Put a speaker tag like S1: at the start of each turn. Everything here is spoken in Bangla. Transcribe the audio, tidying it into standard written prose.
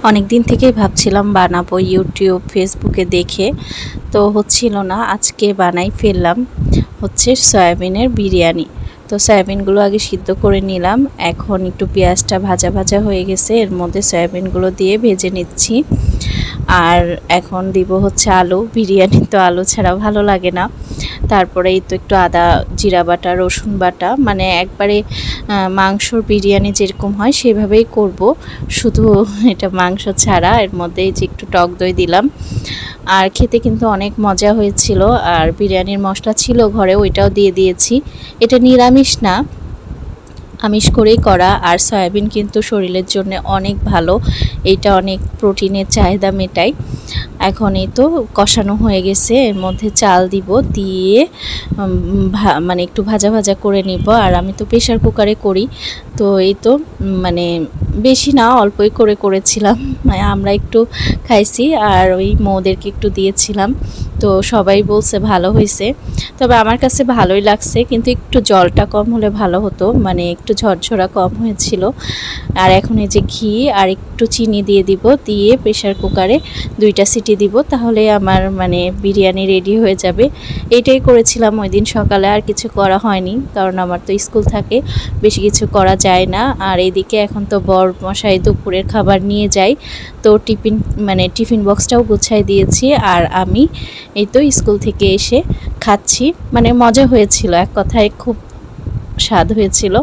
S1: অনেক দিন থেকেই ভাবছিলাম বানাবো ইউটিউব ফেসবুকে দেখে, তো হচ্ছিল না। আজকে বানাই ফেললাম। হচ্ছে সয়াবিনের বিরিয়ানি। তো সয়াবিনগুলো আগে সিদ্ধ করে নিলাম। এখন একটু পেঁয়াজটা ভাজা ভাজা হয়ে গেছে, এর মধ্যে সয়াবিনগুলো দিয়ে ভেজে নিচ্ছি। আর এখন দিব হচ্ছে আলু। বিরিয়ানি তো আলু ছাড়া ভালো লাগে না। তারপরে এই তো একটু আদা জিরা বাটা রসুন বাটা, মানে একবারে মাংসর বিরিয়ানি যেরকম হয় সেভাবেই করব, শুধু এটা মাংস ছাড়া। এর মধ্যে এই যে একটু টক দই দিলাম। আর খেতে কিন্তু অনেক মজা হয়েছিল। আর বিরিয়ানির মশলা ছিল ঘরে, ওইটাও দিয়ে দিয়েছি। এটা নিরামিষ না, আমিষ করেই করা। আর সয়াবিন কিন্তু শরীরের জন্য অনেক ভালো, এইটা অনেক প্রোটিনের চাহিদা মেটায়। এখন এই তো কষানো হয়ে গেছে, এর মধ্যে চাল দিব, দিয়ে মানে একটু ভাজা ভাজা করে নিব। আর আমি তো প্রেশার কুকারে করি, তো এই তো মানে বেশি না, অল্পই করে করেছিলাম। আমরা একটু খাইছি আর ওই মৌদেরকে একটু দিয়েছিলাম। তো সবাই বলছে ভালো হয়েছে, তবে আমার কাছে ভালোই লাগছে, কিন্তু একটু জলটা কম হলে ভালো হতো, মানে একটু ঝরঝরা কম হয়েছিল। আর এখন এই যে ঘি আর একটু চিনি দিয়ে দিব, দিয়ে প্রেশার কুকারে 2টা সিটি দিব, তাহলে আমার মানে বিরিয়ানি রেডি হয়ে যাবে। এইটাই করেছিলাম ওই দিন সকালে, আর কিছু করা হয়নি, কারণ আমার তো স্কুল থাকে, বেশি কিছু করা যায় না। আর এইদিকে এখন তো বর মশাই দুপুরের খাবার নিয়ে যায়, তো টিফিন বক্সটাও গুছাই দিয়েছি। আর আমি এই তো স্কুল থেকে এসে খাচ্ছি। মানে মজা হয়েছিল, এক কথায় খুব স্বাদ হয়েছিল।